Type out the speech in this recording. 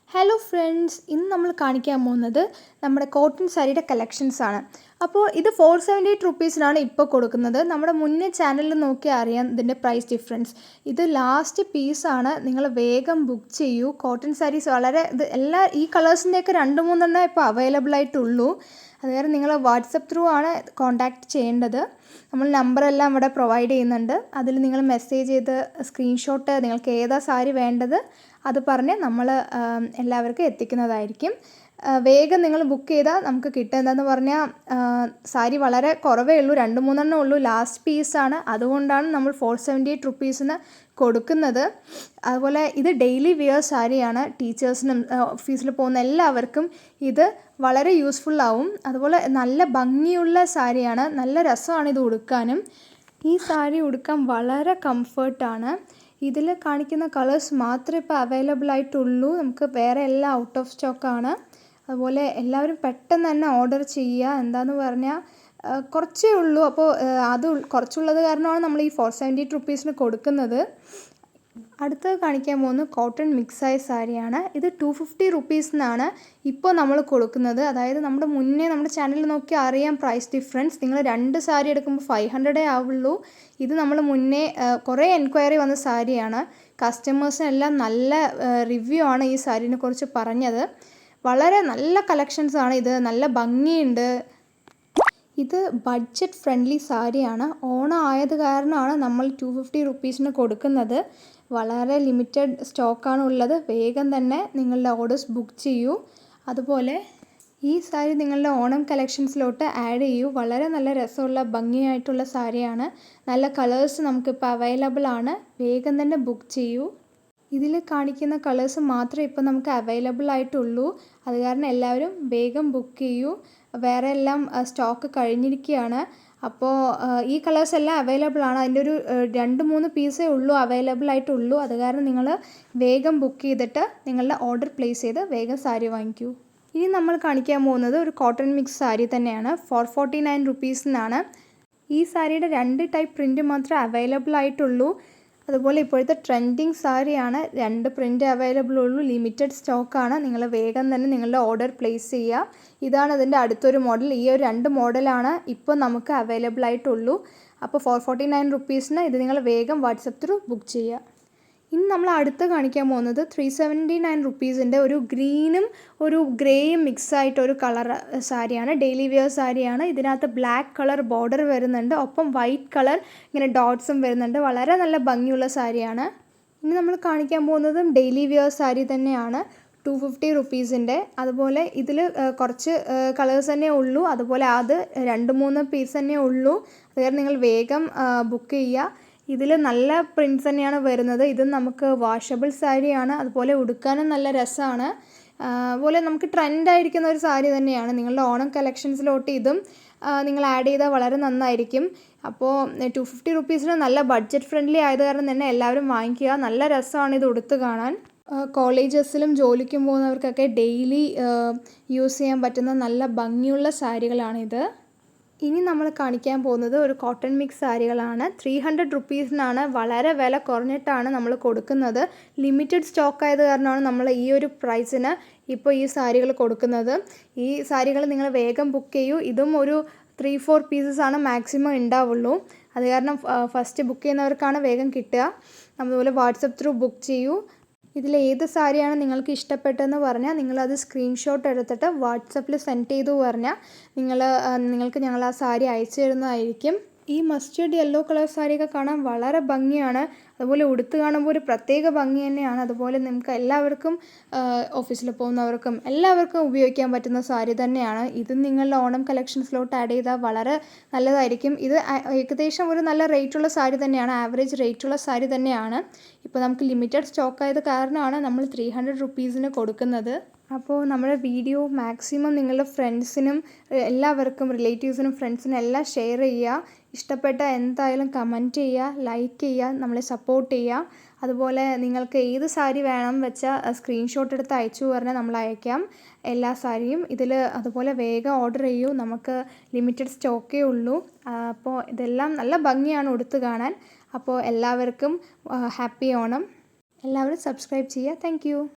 Hello friends, ഇന്ന് നമ്മൾ കാണിക്കാൻ പോകുന്നത് നമ്മുടെ കോട്ടൺ സാരിയുടെ കളക്ഷൻസ് ആണ്. അപ്പോൾ ഇത് 478 റുപ്പീസിനാണ് ഇപ്പോൾ കൊടുക്കുന്നത്. നമ്മുടെ മുന്നേ ചാനലിൽ നോക്കിയാൽ അറിയാം ഇതിൻ്റെ പ്രൈസ് ഡിഫറൻസ്. ഇത് ലാസ്റ്റ് പീസാണ്, നിങ്ങൾ വേഗം ബുക്ക് ചെയ്യൂ. കോട്ടൺ സാരീസ് വളരെ ഈ കളേഴ്സിൻ്റെയൊക്കെ 2-3 ഇപ്പോൾ അവൈലബിൾ ആയിട്ടുള്ളൂ. അതുകാരണം നിങ്ങൾ വാട്സപ്പ് ത്രൂ ആണ് കോൺടാക്റ്റ് ചെയ്യേണ്ടത്. നമ്മൾ നമ്പറെല്ലാം ഇവിടെ പ്രൊവൈഡ് ചെയ്യുന്നുണ്ട്. അതിൽ നിങ്ങൾ മെസ്സേജ് ചെയ്ത് സ്ക്രീൻഷോട്ട് നിങ്ങൾക്ക് ഏതാ സാരി വേണ്ടത് അത് പറഞ്ഞ് നമ്മൾ എല്ലാവർക്കും എത്തിക്കുന്നതായിരിക്കും. വേഗം നിങ്ങൾ ബുക്ക് ചെയ്താൽ നമുക്ക് കിട്ടും. എന്താണെന്ന് പറഞ്ഞാൽ സാരി വളരെ കുറവേ ഉള്ളൂ, 2-3 ഉള്ളൂ, ലാസ്റ്റ് പീസാണ്. അതുകൊണ്ടാണ് നമ്മൾ 478 റുപ്പീസിന് കൊടുക്കുന്നത്. അതുപോലെ ഇത് ഡെയിലി വിയർ സാരിയാണ്. ടീച്ചേഴ്സിനും ഓഫീസിൽ പോകുന്ന എല്ലാവർക്കും ഇത് വളരെ യൂസ്ഫുൾ ആവും. അതുപോലെ നല്ല ഭംഗിയുള്ള സാരിയാണ്, നല്ല രസമാണ് ഇത് ഉടുക്കാനും. ഈ സാരി ഉടുക്കാൻ വളരെ കംഫർട്ടാണ്. ഇതിൽ കാണിക്കുന്ന കളേഴ്സ് മാത്രമേ ഇപ്പോൾ അവൈലബിൾ ആയിട്ടുള്ളൂ. നമുക്ക് വേറെ എല്ലാം ഔട്ട് ഓഫ് സ്റ്റോക്കാണ്. അതുപോലെ എല്ലാവരും പെട്ടെന്ന് തന്നെ ഓർഡർ ചെയ്യുക. എന്താണെന്ന് പറഞ്ഞാൽ കുറച്ചേ ഉള്ളൂ. അപ്പോൾ അത് കുറച്ചുള്ളത് കാരണമാണ് നമ്മൾ ഈ 478 റുപ്പീസിന് കൊടുക്കുന്നത്. അടുത്തത് കാണിക്കാൻ പോകുന്നത് കോട്ടൺ മിക്സായ സാരിയാണ്. ഇത് 250 റുപ്പീസിനാണ് ഇപ്പോൾ നമ്മൾ കൊടുക്കുന്നത്. അതായത് നമ്മുടെ മുന്നേ നമ്മുടെ ചാനലിൽ നോക്കി അറിയാം പ്രൈസ് ഡിഫറൻസ്. നിങ്ങൾ 2 സാരി എടുക്കുമ്പോൾ 500 ആവുള്ളൂ. ഇത് നമ്മൾ മുന്നേ കുറേ എൻക്വയറി വന്ന സാരിയാണ്. കസ്റ്റമേഴ്സിനെല്ലാം നല്ല റിവ്യൂ ആണ് ഈ സാരീനെ കുറിച്ച് പറഞ്ഞത്. വളരെ നല്ല കളക്ഷൻസാണ്. ഇത് നല്ല ഭംഗിയുണ്ട്. ഇത് ബഡ്ജറ്റ് ഫ്രണ്ട്ലി സാരിയാണ്. ഓണം ആയത് കാരണമാണ് നമ്മൾ 250 റുപ്പീസിന് കൊടുക്കുന്നത്. വളരെ ലിമിറ്റഡ് സ്റ്റോക്കാണ് ഉള്ളത്. വേഗം തന്നെ നിങ്ങളുടെ ഓർഡേഴ്സ് ബുക്ക് ചെയ്യൂ. അതുപോലെ ഈ സാരി നിങ്ങളുടെ ഓണം കളക്ഷൻസിലോട്ട് ആഡ് ചെയ്യൂ. വളരെ നല്ല രസമുള്ള ഭംഗിയായിട്ടുള്ള സാരിയാണ്. നല്ല കളേഴ്സ് നമുക്കിപ്പോൾ അവൈലബിൾ ആണ്. വേഗം തന്നെ ബുക്ക് ചെയ്യൂ. ഇതിൽ കാണിക്കുന്ന കളേഴ്സ് മാത്രമേ ഇപ്പോൾ നമുക്ക് അവൈലബിൾ ആയിട്ടുള്ളൂ. അത് കാരണം എല്ലാവരും വേഗം ബുക്ക് ചെയ്യൂ. വേറെ എല്ലാം സ്റ്റോക്ക് കഴിഞ്ഞിരിക്കുകയാണ്. അപ്പോൾ ഈ കളേഴ്സ് എല്ലാം അവൈലബിൾ ആണ്. അതിൻ്റെ ഒരു 2-3 പീസേ ഉള്ളൂ അവൈലബിൾ ആയിട്ടുള്ളൂ. അത് കാരണം നിങ്ങൾ വേഗം ബുക്ക് ചെയ്തിട്ട് നിങ്ങളുടെ ഓർഡർ പ്ലേസ് ചെയ്ത് വേഗം സാരി വാങ്ങിക്കൂ. ഇനി നമ്മൾ കാണിക്കാൻ പോകുന്നത് ഒരു കോട്ടൺ മിക്സ് സാരി തന്നെയാണ്. 449 റുപ്പീസിനാണ്. ഈ സാരിയുടെ 2 ടൈപ്പ് പ്രിൻറ്റ് മാത്രമേ അവൈലബിൾ ആയിട്ടുള്ളൂ. അതുപോലെ ഇപ്പോഴത്തെ ട്രെൻഡിങ് സാരിയാണ്. 2 പ്രിൻ്റ് അവൈലബിൾ ഉള്ളൂ, ലിമിറ്റഡ് സ്റ്റോക്കാണ്. നിങ്ങൾ വേഗം തന്നെ നിങ്ങളുടെ ഓർഡർ പ്ലേസ് ചെയ്യുക. ഇതാണ് ഇതിൻ്റെ അടുത്തൊരു മോഡൽ. ഈ ഒരു 2 മോഡലാണ് ഇപ്പോൾ നമുക്ക് അവൈലബിൾ ആയിട്ടുള്ളൂ. അപ്പോൾ 449 റുപ്പീസിന് ഇത് നിങ്ങൾ വേഗം വാട്സപ്പ് ത്രൂ ബുക്ക് ചെയ്യുക. ഇനി നമ്മൾ അടുത്ത് കാണിക്കാൻ പോകുന്നത് 379 റുപ്പീസിൻ്റെ ഒരു ഗ്രീനും ഒരു ഗ്രേയും മിക്സായിട്ടൊരു കളർ സാരിയാണ്. ഡെയിലി വിയർ സാരിയാണ്. ഇതിനകത്ത് ബ്ലാക്ക് കളർ ബോർഡർ വരുന്നുണ്ട്, ഒപ്പം വൈറ്റ് കളർ ഇങ്ങനെ ഡോട്ട്സും വരുന്നുണ്ട്. വളരെ നല്ല ഭംഗിയുള്ള സാരിയാണ്. ഇനി നമ്മൾ കാണിക്കാൻ പോകുന്നതും ഡെയിലി വിയർ സാരി തന്നെയാണ്. 250 റുപ്പീസിൻ്റെ. അതുപോലെ ഇതിൽ കുറച്ച് കളേഴ്സ് തന്നെ ഉള്ളൂ. അതുപോലെ അത് 2-3 പീസ് തന്നെ ഉള്ളൂ. അത് കാരണം നിങ്ങൾ വേഗം ബുക്ക് ചെയ്യുക. ഇതിൽ നല്ല പ്രിൻറ്റ്സ് തന്നെയാണ് വരുന്നത്. ഇത് നമുക്ക് വാഷബിൾ സാരിയാണ്. അതുപോലെ ഉടുക്കാനും നല്ല രസമാണ്. അതുപോലെ നമുക്ക് ട്രെൻഡായിരിക്കുന്ന ഒരു സാരി തന്നെയാണ്. നിങ്ങളുടെ ഓണം കളക്ഷൻസിലോട്ട് ഇതും നിങ്ങൾ ആഡ് ചെയ്താൽ വളരെ നന്നായിരിക്കും. അപ്പോൾ 250 റുപ്പീസിന് നല്ല ബഡ്ജറ്റ് ഫ്രണ്ട്ലി ആയത് കാരണം തന്നെ എല്ലാവരും വാങ്ങിക്കുക. നല്ല രസമാണ് ഇത് ഉടുത്ത് കാണാൻ. കോളേജസിലും ജോലിക്കും പോകുന്നവർക്കൊക്കെ ഡെയിലി യൂസ് ചെയ്യാൻ പറ്റുന്ന നല്ല ഭംഗിയുള്ള സാരികളാണിത്. ഇനി നമ്മൾ കാണിക്കാൻ പോകുന്നത് ഒരു കോട്ടൺ മിക്സ് സാരികളാണ്. 300 റുപ്പീസിനാണ്. വളരെ വില കുറഞ്ഞിട്ടാണ് നമ്മൾ കൊടുക്കുന്നത്. ലിമിറ്റഡ് സ്റ്റോക്ക് ആയത് കാരണമാണ് നമ്മൾ ഈ ഒരു പ്രൈസിന് ഇപ്പോൾ ഈ സാരികൾ കൊടുക്കുന്നത്. ഈ സാരികൾ നിങ്ങൾ വേഗം ബുക്ക് ചെയ്യൂ. ഇതും ഒരു 3-4 പീസസ് ആണ് മാക്സിമം ഉണ്ടാവുള്ളൂ. അത് കാരണം ഫസ്റ്റ് ബുക്ക് ചെയ്യുന്നവർക്കാണ് വേഗം കിട്ടുക. അതുപോലെ വാട്സപ്പ് ത്രൂ ബുക്ക് ചെയ്യൂ. ഇതിൽ ഏത് സാരിയാണ് നിങ്ങൾക്ക് ഇഷ്ടപ്പെട്ടതെന്ന് പറഞ്ഞാൽ നിങ്ങളത് സ്ക്രീൻഷോട്ട് എടുത്തിട്ട് വാട്സപ്പിൽ സെൻഡ് ചെയ്തു പറഞ്ഞാൽ നിങ്ങൾക്ക് ഞങ്ങൾ ആ സാരി അയച്ചു തരുന്നതായിരിക്കും. ഈ മസ്റ്റേർഡ് യെല്ലോ കളർ സാരിയൊക്കെ കാണാൻ വളരെ ഭംഗിയാണ്. അതുപോലെ ഉടുത്ത് കാണുമ്പോൾ ഒരു പ്രത്യേക ഭംഗി തന്നെയാണ്. അതുപോലെ നമുക്ക് എല്ലാവർക്കും ഓഫീസിൽ പോകുന്നവർക്കും എല്ലാവർക്കും ഉപയോഗിക്കാൻ പറ്റുന്ന സാരി തന്നെയാണ്. ഇത് നിങ്ങളുടെ ഓണം കളക്ഷൻസിലോട്ട് ആഡ് ചെയ്താൽ വളരെ നല്ലതായിരിക്കും. ഇത് ഏകദേശം ഒരു നല്ല റേറ്റുള്ള സാരി തന്നെയാണ്, ആവറേജ് റേറ്റുള്ള സാരി തന്നെയാണ്. ഇപ്പോൾ നമുക്ക് ലിമിറ്റഡ് സ്റ്റോക്ക് ആയത് കാരണമാണ് നമ്മൾ 300 റുപ്പീസിന് കൊടുക്കുന്നത്. അപ്പോൾ നമ്മുടെ വീഡിയോ മാക്സിമം നിങ്ങളുടെ ഫ്രണ്ട്സിനും എല്ലാവർക്കും, റിലേറ്റീവ്സിനും ഫ്രണ്ട്സിനും എല്ലാം ഷെയർ ചെയ്യുക. ഇഷ്ടപ്പെട്ട എന്തായാലും കമൻറ്റ് ചെയ്യുക, ലൈക്ക് ചെയ്യുക, നമ്മളെ സപ്പോർട്ട് ചെയ്യുക. അതുപോലെ നിങ്ങൾക്ക് ഏത് സാരി വേണം വെച്ചാൽ സ്ക്രീൻഷോട്ട് എടുത്ത് അയച്ചു പറഞ്ഞാൽ നമ്മൾ അയക്കാം എല്ലാ സാരിയും. ഇതിൽ അതുപോലെ വേഗം ഓർഡർ ചെയ്യൂ. നമുക്ക് ലിമിറ്റഡ് സ്റ്റോക്കേ ഉള്ളൂ. അപ്പോൾ ഇതെല്ലാം നല്ല ഭംഗിയാണ് ഉടുത്ത് കാണാൻ. അപ്പോൾ എല്ലാവർക്കും ഹാപ്പി ഓണം. എല്ലാവരും സബ്സ്ക്രൈബ് ചെയ്യുക. താങ്ക്